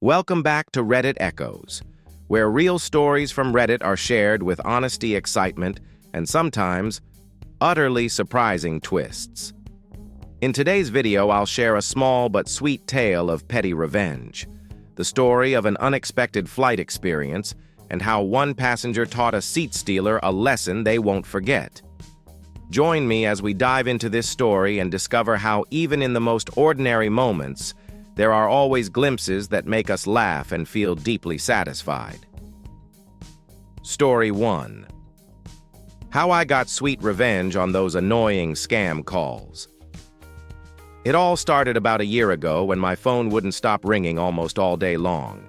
Welcome back to Reddit Echoes, where real stories from Reddit are shared with honesty, excitement, and sometimes utterly surprising twists. In today's video, I'll share a small but sweet tale of petty revenge, the story of an unexpected flight experience and how one passenger taught a seat stealer a lesson they won't forget. Join me as we dive into this story and discover how even in the most ordinary moments, there are always glimpses that make us laugh and feel deeply satisfied. Story 1. How I got sweet revenge on those annoying scam calls. It all started about a year ago when my phone wouldn't stop ringing almost all day long.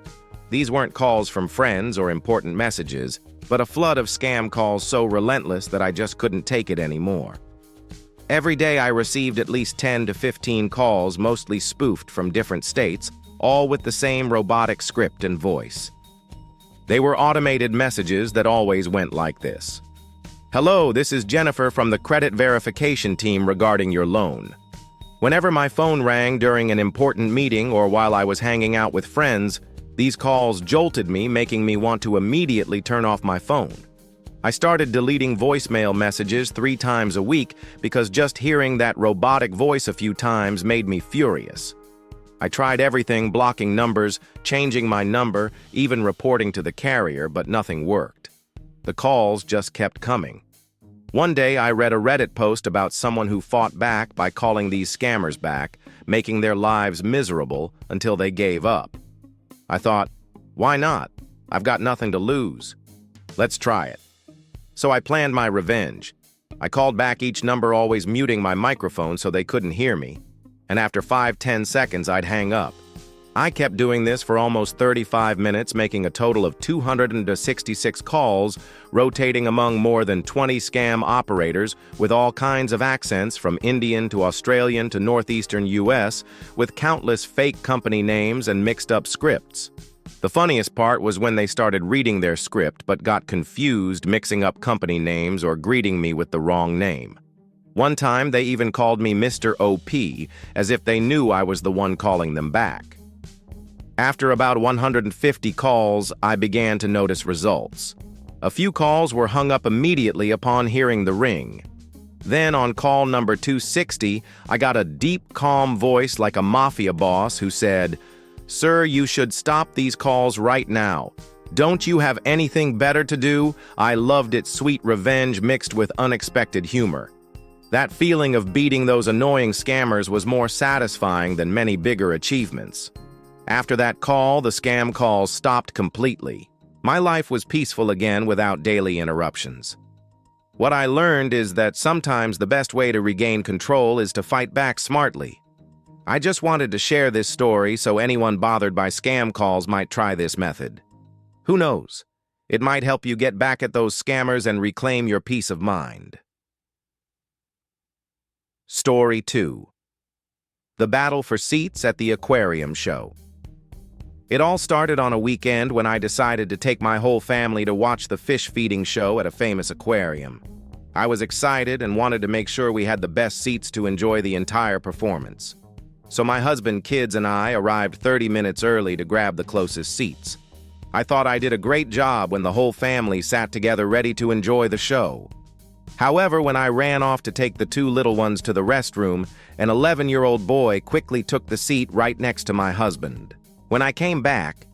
These weren't calls from friends or important messages, but a flood of scam calls so relentless that I just couldn't take it anymore. Every day I received at least 10 to 15 calls, mostly spoofed from different states, all with the same robotic script and voice. They were automated messages that always went like this. "Hello, this is Jennifer from the credit verification team regarding your loan." Whenever my phone rang during an important meeting or while I was hanging out with friends, these calls jolted me, making me want to immediately turn off my phone. I started deleting voicemail messages 3 times a week because just hearing that robotic voice a few times made me furious. I tried everything, blocking numbers, changing my number, even reporting to the carrier, but nothing worked. The calls just kept coming. One day I read a Reddit post about someone who fought back by calling these scammers back, making their lives miserable until they gave up. I thought, why not? I've got nothing to lose. Let's try it. So I planned my revenge. I called back each number, always muting my microphone so they couldn't hear me. And after 5-10 seconds, I'd hang up. I kept doing this for almost 35 minutes, making a total of 266 calls, rotating among more than 20 scam operators with all kinds of accents from Indian to Australian to northeastern US, with countless fake company names and mixed-up scripts. The funniest part was when they started reading their script but got confused, mixing up company names or greeting me with the wrong name. One time, they even called me Mr. OP, as if they knew I was the one calling them back. After about 150 calls, I began to notice results. A few calls were hung up immediately upon hearing the ring. Then, on call number 260, I got a deep, calm voice like a mafia boss who said, "Sir, you should stop these calls right now. Don't you have anything better to do?" I loved it, sweet revenge mixed with unexpected humor. That feeling of beating those annoying scammers was more satisfying than many bigger achievements. After that call, the scam calls stopped completely. My life was peaceful again without daily interruptions. What I learned is that sometimes the best way to regain control is to fight back smartly. I just wanted to share this story so anyone bothered by scam calls might try this method. Who knows? It might help you get back at those scammers and reclaim your peace of mind. Story 2. The battle for seats at the aquarium show. It all started on a weekend when I decided to take my whole family to watch the fish feeding show at a famous aquarium. I was excited and wanted to make sure we had the best seats to enjoy the entire performance. So my husband, kids, and I arrived 30 minutes early to grab the closest seats. I thought I did a great job when the whole family sat together ready to enjoy the show. However, when I ran off to take the 2 little ones to the restroom, an 11-year-old boy quickly took the seat right next to my husband. When I came back,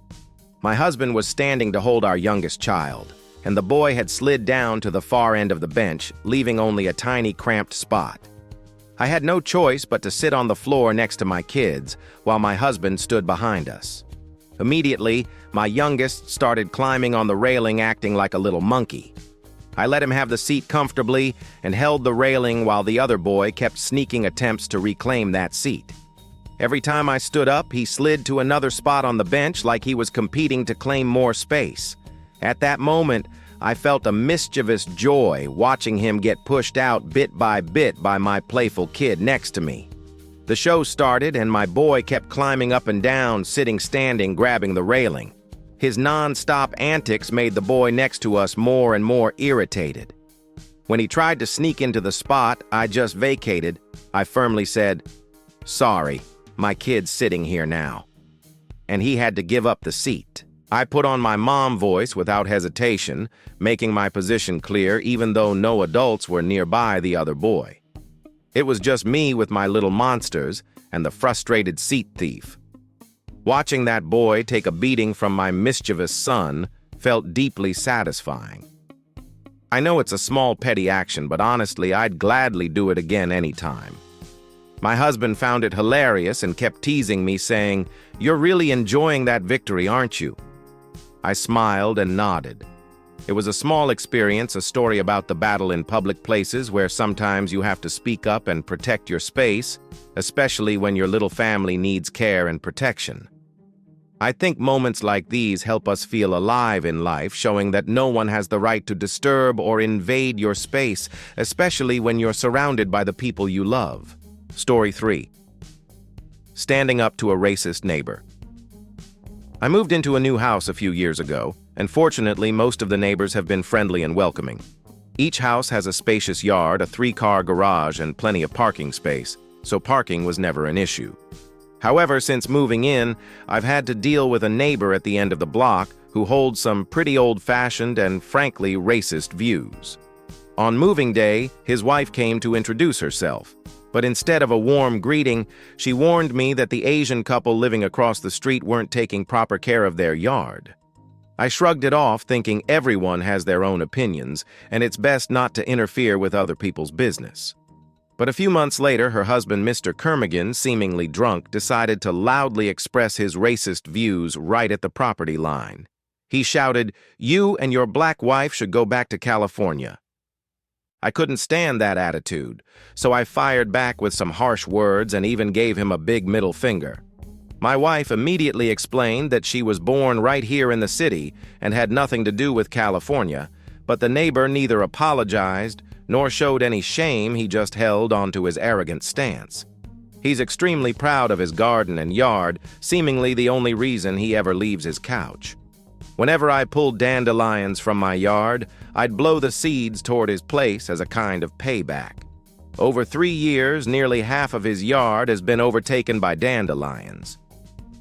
my husband was standing to hold our youngest child, and the boy had slid down to the far end of the bench, leaving only a tiny cramped spot. I had no choice but to sit on the floor next to my kids, while my husband stood behind us. Immediately, my youngest started climbing on the railing, acting like a little monkey. I let him have the seat comfortably and held the railing while the other boy kept sneaking attempts to reclaim that seat. Every time I stood up, he slid to another spot on the bench like he was competing to claim more space. At that moment, I felt a mischievous joy watching him get pushed out bit by my playful kid next to me. The show started and my boy kept climbing up and down, sitting, standing, grabbing the railing. His non-stop antics made the boy next to us more and more irritated. When he tried to sneak into the spot I just vacated, I firmly said, "Sorry, my kid's sitting here now." and he had to give up the seat. I put on my mom voice without hesitation, making my position clear even though no adults were nearby the other boy. It was just me with my little monsters and the frustrated seat thief. Watching that boy take a beating from my mischievous son felt deeply satisfying. I know it's a small petty action, but honestly, I'd gladly do it again anytime. My husband found it hilarious and kept teasing me, saying, "You're really enjoying that victory, aren't you?" I smiled and nodded. It was a small experience, a story about the battle in public places where sometimes you have to speak up and protect your space, especially when your little family needs care and protection. I think moments like these help us feel alive in life, showing that no one has the right to disturb or invade your space, especially when you're surrounded by the people you love. Story 3. Standing up to a racist neighbor. I moved into a new house a few years ago, and fortunately most of the neighbors have been friendly and welcoming. Each house has a spacious yard, a 3-car garage, and plenty of parking space, so parking was never an issue. However, since moving in, I've had to deal with a neighbor at the end of the block who holds some pretty old-fashioned and frankly racist views. On moving day, his wife came to introduce herself, but instead of a warm greeting, she warned me that the Asian couple living across the street weren't taking proper care of their yard. I shrugged it off, thinking everyone has their own opinions, and it's best not to interfere with other people's business. But a few months later, her husband, Mr. Kermigan, seemingly drunk, decided to loudly express his racist views right at the property line. He shouted, "You and your black wife should go back to California." I couldn't stand that attitude, so I fired back with some harsh words and even gave him a big middle finger. My wife immediately explained that she was born right here in the city and had nothing to do with California, but the neighbor neither apologized nor showed any shame. He just held onto his arrogant stance. He's extremely proud of his garden and yard, seemingly the only reason he ever leaves his couch. Whenever I pulled dandelions from my yard, I'd blow the seeds toward his place as a kind of payback. Over 3 years, nearly half of his yard has been overtaken by dandelions.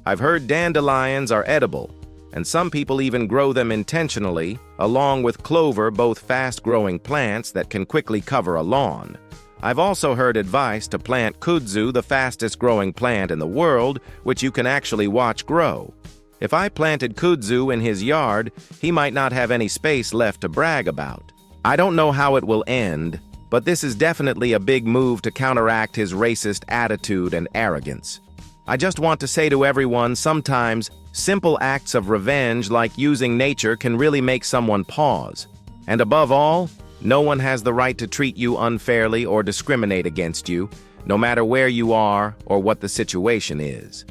I've heard dandelions are edible, and some people even grow them intentionally, along with clover, both fast-growing plants that can quickly cover a lawn. I've also heard advice to plant kudzu, the fastest-growing plant in the world, which you can actually watch grow. If I planted kudzu in his yard, he might not have any space left to brag about. I don't know how it will end, but this is definitely a big move to counteract his racist attitude and arrogance. I just want to say to everyone, sometimes simple acts of revenge like using nature can really make someone pause. And above all, no one has the right to treat you unfairly or discriminate against you, no matter where you are or what the situation is.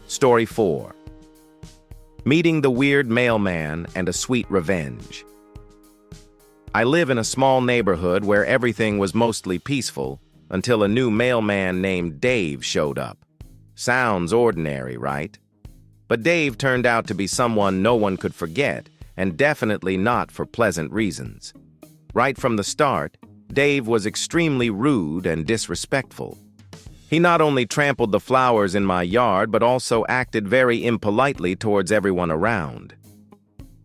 Story 4. Meeting the weird mailman and a sweet revenge. I live in a small neighborhood where everything was mostly peaceful until a new mailman named Dave showed up. Sounds ordinary, right? But Dave turned out to be someone no one could forget, and definitely not for pleasant reasons. Right from the start, Dave was extremely rude and disrespectful. He not only trampled the flowers in my yard, but also acted very impolitely towards everyone around.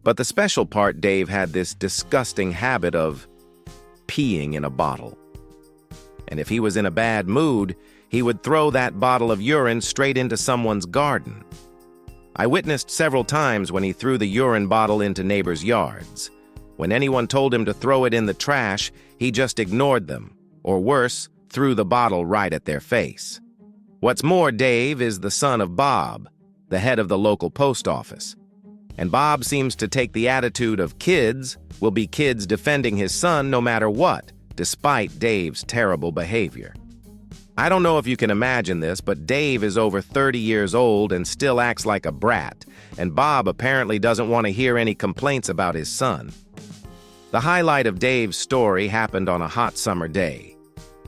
But the special part, Dave had this disgusting habit of peeing in a bottle. And if he was in a bad mood, he would throw that bottle of urine straight into someone's garden. I witnessed several times when he threw the urine bottle into neighbors' yards. When anyone told him to throw it in the trash, he just ignored them, or worse, threw the bottle right at their face. What's more, Dave is the son of Bob, the head of the local post office. And Bob seems to take the attitude of kids will be kids defending his son no matter what, despite Dave's terrible behavior. I don't know if you can imagine this, but Dave is over 30 years old and still acts like a brat, and Bob apparently doesn't want to hear any complaints about his son. The highlight of Dave's story happened on a hot summer day.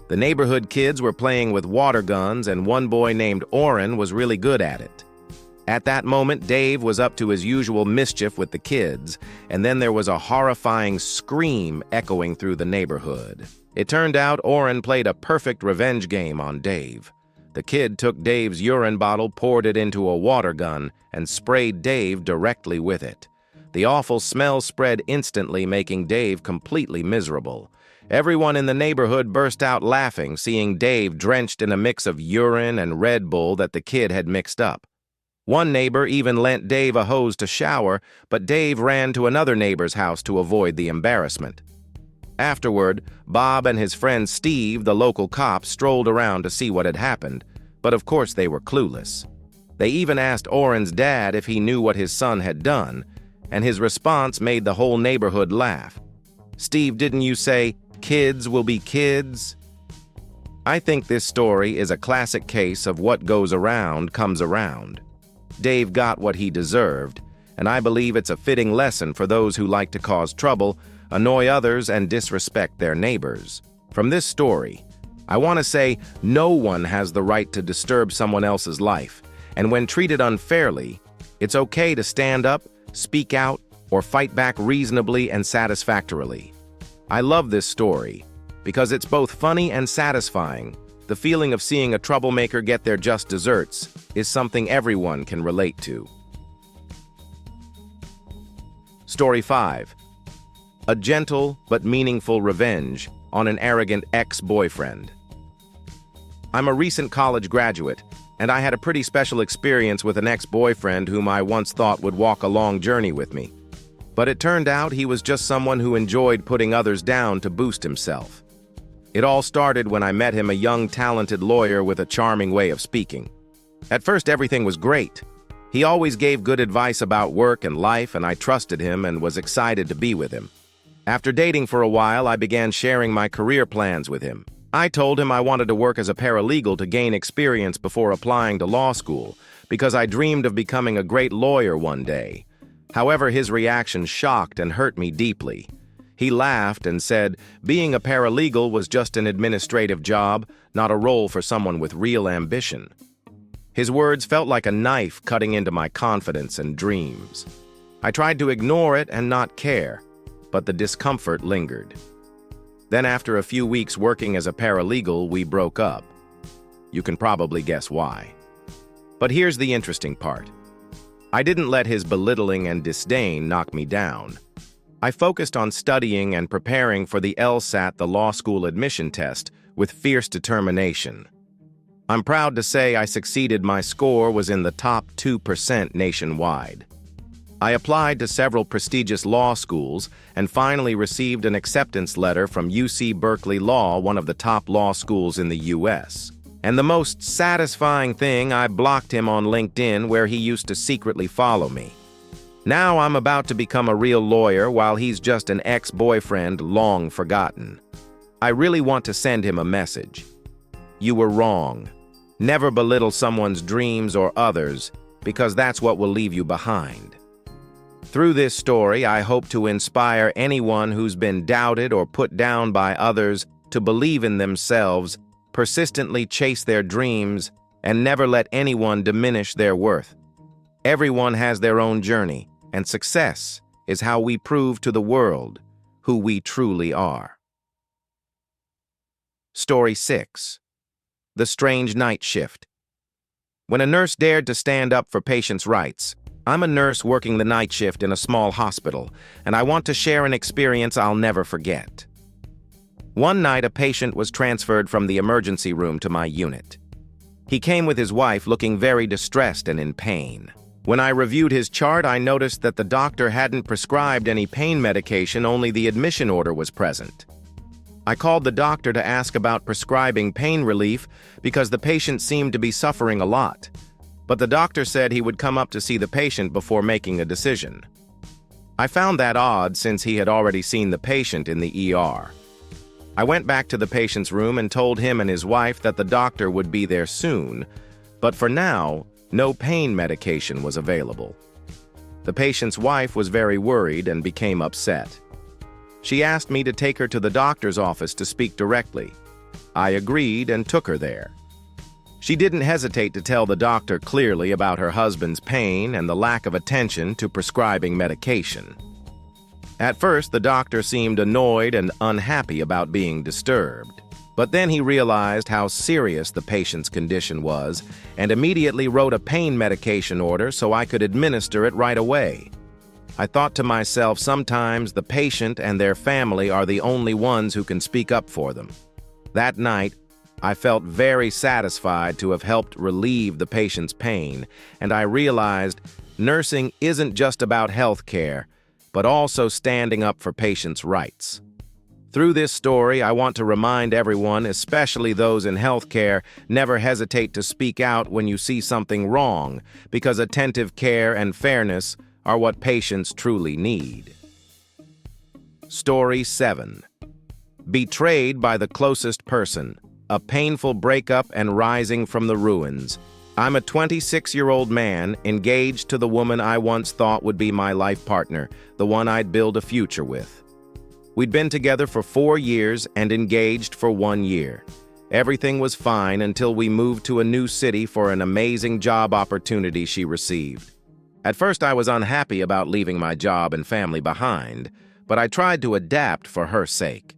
The neighborhood kids were playing with water guns, and one boy named Orrin was really good at it. At that moment, Dave was up to his usual mischief with the kids, and then there was a horrifying scream echoing through the neighborhood. It turned out Orrin played a perfect revenge game on Dave. The kid took Dave's urine bottle, poured it into a water gun, and sprayed Dave directly with it. The awful smell spread instantly, making Dave completely miserable. Everyone in the neighborhood burst out laughing, seeing Dave drenched in a mix of urine and Red Bull that the kid had mixed up. One neighbor even lent Dave a hose to shower, but Dave ran to another neighbor's house to avoid the embarrassment. Afterward, Bob and his friend Steve, the local cop, strolled around to see what had happened, but of course they were clueless. They even asked Oren's dad if he knew what his son had done, and his response made the whole neighborhood laugh. "Steve, didn't you say, 'Kids will be kids'?" I think this story is a classic case of what goes around comes around. Dave got what he deserved, and I believe it's a fitting lesson for those who like to cause trouble, annoy others, and disrespect their neighbors. From this story, I want to say no one has the right to disturb someone else's life, and when treated unfairly, it's okay to stand up, speak out, or fight back reasonably and satisfactorily. I love this story because it's both funny and satisfying. The feeling of seeing a troublemaker get their just desserts is something everyone can relate to. Story 5. A gentle but meaningful revenge on an arrogant ex-boyfriend. I'm a recent college graduate, and I had a pretty special experience with an ex-boyfriend whom I once thought would walk a long journey with me. But it turned out he was just someone who enjoyed putting others down to boost himself. It all started when I met him, a young, talented lawyer with a charming way of speaking. At first, everything was great. He always gave good advice about work and life, and I trusted him and was excited to be with him. After dating for a while, I began sharing my career plans with him. I told him I wanted to work as a paralegal to gain experience before applying to law school, because I dreamed of becoming a great lawyer one day. However, his reaction shocked and hurt me deeply. He laughed and said being a paralegal was just an administrative job, not a role for someone with real ambition. His words felt like a knife cutting into my confidence and dreams. I tried to ignore it and not care, but the discomfort lingered. Then after a few weeks working as a paralegal, we broke up. You can probably guess why. But here's the interesting part. I didn't let his belittling and disdain knock me down. I focused on studying and preparing for the LSAT, the law school admission test, with fierce determination. I'm proud to say I succeeded. My score was in the top 2% nationwide. I applied to several prestigious law schools and finally received an acceptance letter from UC Berkeley Law, one of the top law schools in the US. And the most satisfying thing, I blocked him on LinkedIn, where he used to secretly follow me. Now I'm about to become a real lawyer while he's just an ex-boyfriend long forgotten. I really want to send him a message. You were wrong. Never belittle someone's dreams or others, because that's what will leave you behind. Through this story, I hope to inspire anyone who's been doubted or put down by others to believe in themselves, persistently chase their dreams, and never let anyone diminish their worth. Everyone has their own journey, and success is how we prove to the world who we truly are. Story 6. The Strange Night Shift. When a nurse dared to stand up for patients' rights. I'm a nurse working the night shift in a small hospital, and I want to share an experience I'll never forget. One night, a patient was transferred from the emergency room to my unit. He came with his wife, looking very distressed and in pain. When I reviewed his chart, I noticed that the doctor hadn't prescribed any pain medication, only the admission order was present. I called the doctor to ask about prescribing pain relief because the patient seemed to be suffering a lot. But the doctor said he would come up to see the patient before making a decision. I found that odd since he had already seen the patient in the ER. I went back to the patient's room and told him and his wife that the doctor would be there soon, but for now, no pain medication was available. The patient's wife was very worried and became upset. She asked me to take her to the doctor's office to speak directly. I agreed and took her there. She didn't hesitate to tell the doctor clearly about her husband's pain and the lack of attention to prescribing medication. At first, the doctor seemed annoyed and unhappy about being disturbed. But then he realized how serious the patient's condition was and immediately wrote a pain medication order so I could administer it right away. I thought to myself, sometimes the patient and their family are the only ones who can speak up for them. That night, I felt very satisfied to have helped relieve the patient's pain, and I realized nursing isn't just about health care, but also standing up for patients' rights. Through this story, I want to remind everyone, especially those in healthcare, never hesitate to speak out when you see something wrong, because attentive care and fairness are what patients truly need. Story 7. Betrayed by the closest person. A painful breakup and rising from the ruins. I'm a 26-year-old man engaged to the woman I once thought would be my life partner, the one I'd build a future with. We'd been together for 4 years and engaged for 1 year. Everything was fine until we moved to a new city for an amazing job opportunity she received. At first, I was unhappy about leaving my job and family behind, but I tried to adapt for her sake.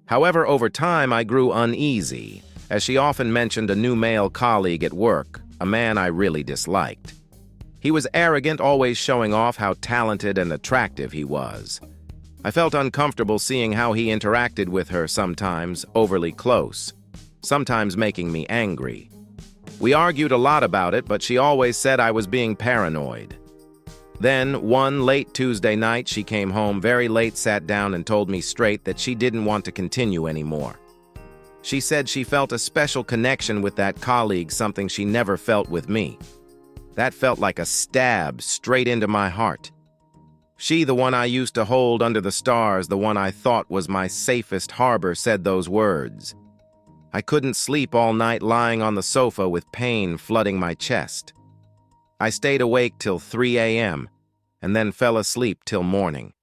However, over time, I grew uneasy, as she often mentioned a new male colleague at work, a man I really disliked. He was arrogant, always showing off how talented and attractive he was. I felt uncomfortable seeing how he interacted with her, sometimes overly close, sometimes making me angry. We argued a lot about it, but she always said I was being paranoid. Then, one late Tuesday night, she came home very late, sat down, and told me straight that she didn't want to continue anymore. She said she felt a special connection with that colleague, something she never felt with me. That felt like a stab straight into my heart. She, the one I used to hold under the stars, the one I thought was my safest harbor, said those words. I couldn't sleep all night, lying on the sofa with pain flooding my chest. I stayed awake till 3 a.m. and then fell asleep till morning.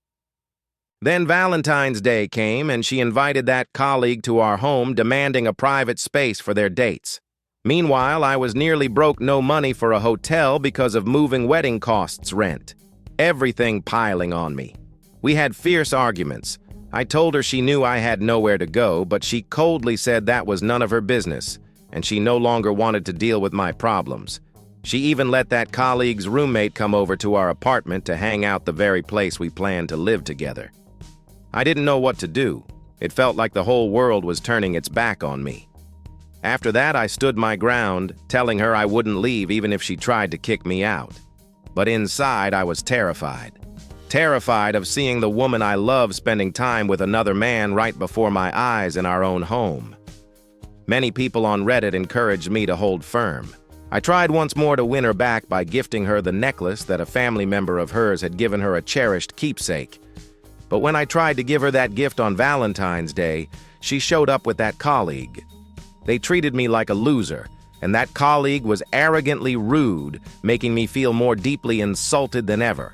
Then Valentine's Day came and she invited that colleague to our home, demanding a private space for their dates. Meanwhile, I was nearly broke, no money for a hotel because of moving, wedding costs, rent. Everything piling on me. We had fierce arguments. I told her she knew I had nowhere to go, but she coldly said that was none of her business, and she no longer wanted to deal with my problems. She even let that colleague's roommate come over to our apartment to hang out, the very place we planned to live together. I didn't know what to do. It felt like the whole world was turning its back on me. After that, I stood my ground, telling her I wouldn't leave even if she tried to kick me out. But inside, I was terrified. Terrified of seeing the woman I love spending time with another man right before my eyes in our own home. Many people on Reddit encouraged me to hold firm. I tried once more to win her back by gifting her the necklace that a family member of hers had given her, a cherished keepsake. But when I tried to give her that gift on Valentine's Day, she showed up with that colleague. They treated me like a loser, and that colleague was arrogantly rude, making me feel more deeply insulted than ever.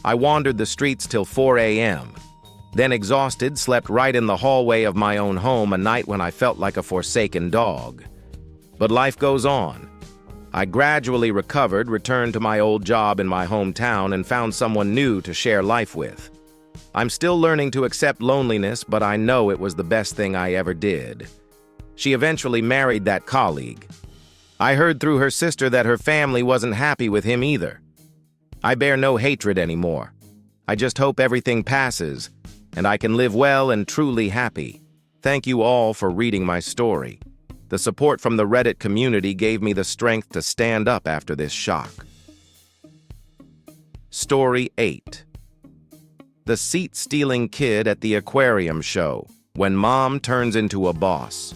I wandered the streets till 4 a.m. Then, exhausted, slept right in the hallway of my own home, a night when I felt like a forsaken dog. But life goes on. I gradually recovered, returned to my old job in my hometown, and found someone new to share life with. I'm still learning to accept loneliness, but I know it was the best thing I ever did. She eventually married that colleague. I heard through her sister that her family wasn't happy with him either. I bear no hatred anymore. I just hope everything passes, and I can live well and truly happy. Thank you all for reading my story. The support from the Reddit community gave me the strength to stand up after this shock. Story 8. The seat-stealing kid at the aquarium show, when mom turns into a boss.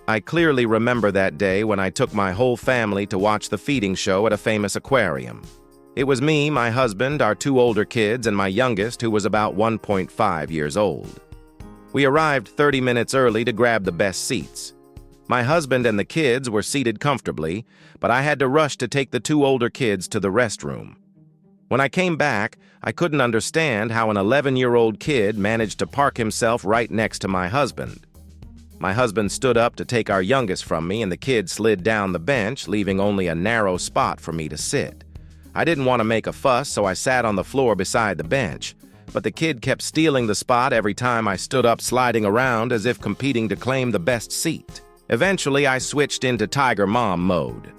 I clearly remember that day when I took my whole family to watch the feeding show at a famous aquarium. It was me, my husband, our 2 older kids, and my youngest, who was about 1.5 years old. We arrived 30 minutes early to grab the best seats. My husband and the kids were seated comfortably, but I had to rush to take the 2 older kids to the restroom. When I came back, I couldn't understand how an 11-year-old kid managed to park himself right next to my husband. My husband stood up to take our youngest from me, and the kid slid down the bench, leaving only a narrow spot for me to sit. I didn't want to make a fuss, so I sat on the floor beside the bench. but the kid kept stealing the spot every time I stood up, sliding around as if competing to claim the best seat. Eventually, I switched into Tiger Mom mode.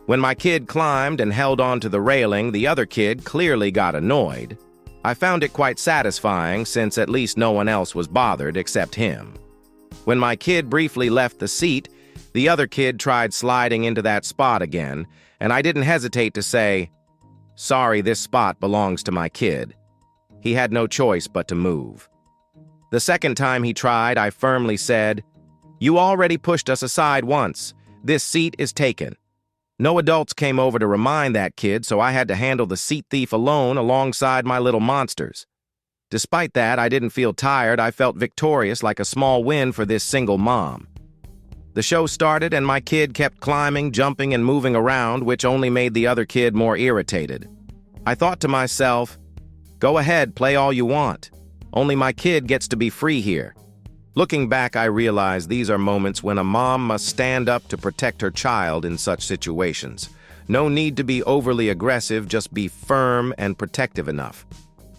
When my kid climbed and held onto the railing, the other kid clearly got annoyed. I found it quite satisfying since at least no one else was bothered except him. When my kid briefly left the seat, the other kid tried sliding into that spot again, and I didn't hesitate to say, "Sorry, this spot belongs to my kid." He had no choice but to move. The second time he tried, I firmly said, "You already pushed us aside once. This seat is taken." No adults came over to remind that kid, so I had to handle the seat thief alone alongside my little monsters. Despite that, I didn't feel tired. I felt victorious, like a small win for this single mom. The show started and my kid kept climbing, jumping, and moving around, which only made the other kid more irritated. I thought to myself, go ahead, play all you want. Only my kid gets to be free here. Looking back, I realize these are moments when a mom must stand up to protect her child in such situations. No need to be overly aggressive, just be firm and protective enough.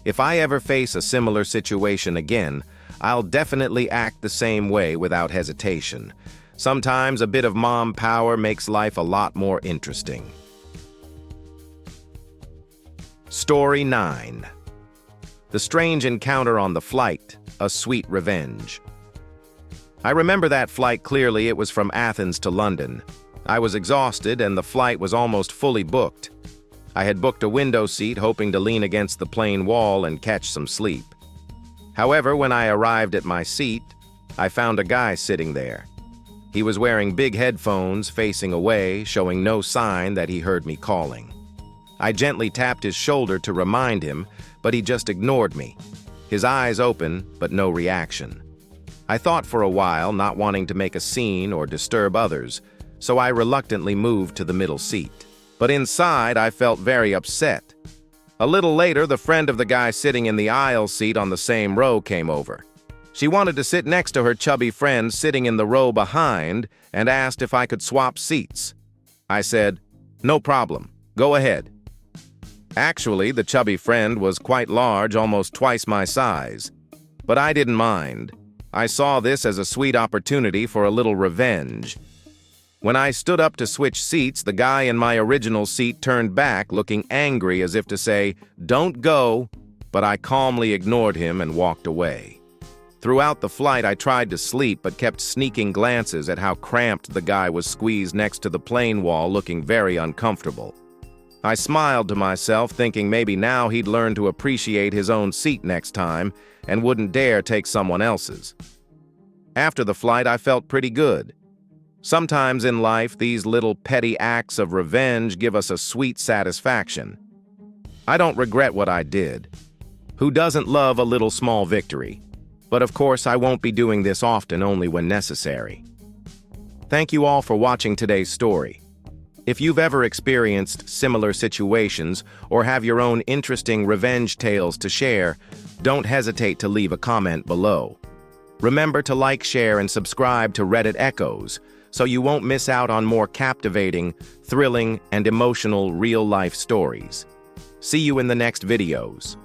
If I ever face a similar situation again, I'll definitely act the same way without hesitation. Sometimes a bit of mom power makes life a lot more interesting. Story 9. The strange encounter on the flight, a sweet revenge. I remember that flight clearly. It was from Athens to London. I was exhausted and the flight was almost fully booked. I had booked a window seat hoping to lean against the plane wall and catch some sleep. However, when I arrived at my seat, I found a guy sitting there. He was wearing big headphones, facing away, showing no sign that he heard me calling. I gently tapped his shoulder to remind him, but he just ignored me. His eyes open, but no reaction. I thought for a while, not wanting to make a scene or disturb others, so I reluctantly moved to the middle seat. But inside, I felt very upset. A little later, the friend of the guy sitting in the aisle seat on the same row came over. She wanted to sit next to her chubby friend sitting in the row behind and asked if I could swap seats. I said, "No problem, go ahead." Actually, the chubby friend was quite large, almost twice my size. But I didn't mind. I saw this as a sweet opportunity for a little revenge. When I stood up to switch seats, the guy in my original seat turned back, looking angry as if to say, "Don't go," but I calmly ignored him and walked away. Throughout the flight, I tried to sleep but kept sneaking glances at how cramped the guy was squeezed next to the plane wall, looking very uncomfortable. I smiled to myself, thinking maybe now he'd learn to appreciate his own seat next time and wouldn't dare take someone else's. After the flight, I felt pretty good. Sometimes in life, these little petty acts of revenge give us a sweet satisfaction. I don't regret what I did. Who doesn't love a little small victory? But of course, I won't be doing this often, only when necessary. Thank you all for watching today's story. If you've ever experienced similar situations or have your own interesting revenge tales to share, don't hesitate to leave a comment below. Remember to like, share, and subscribe to Reddit Echoes so you won't miss out on more captivating, thrilling, and emotional real-life stories. See you in the next videos.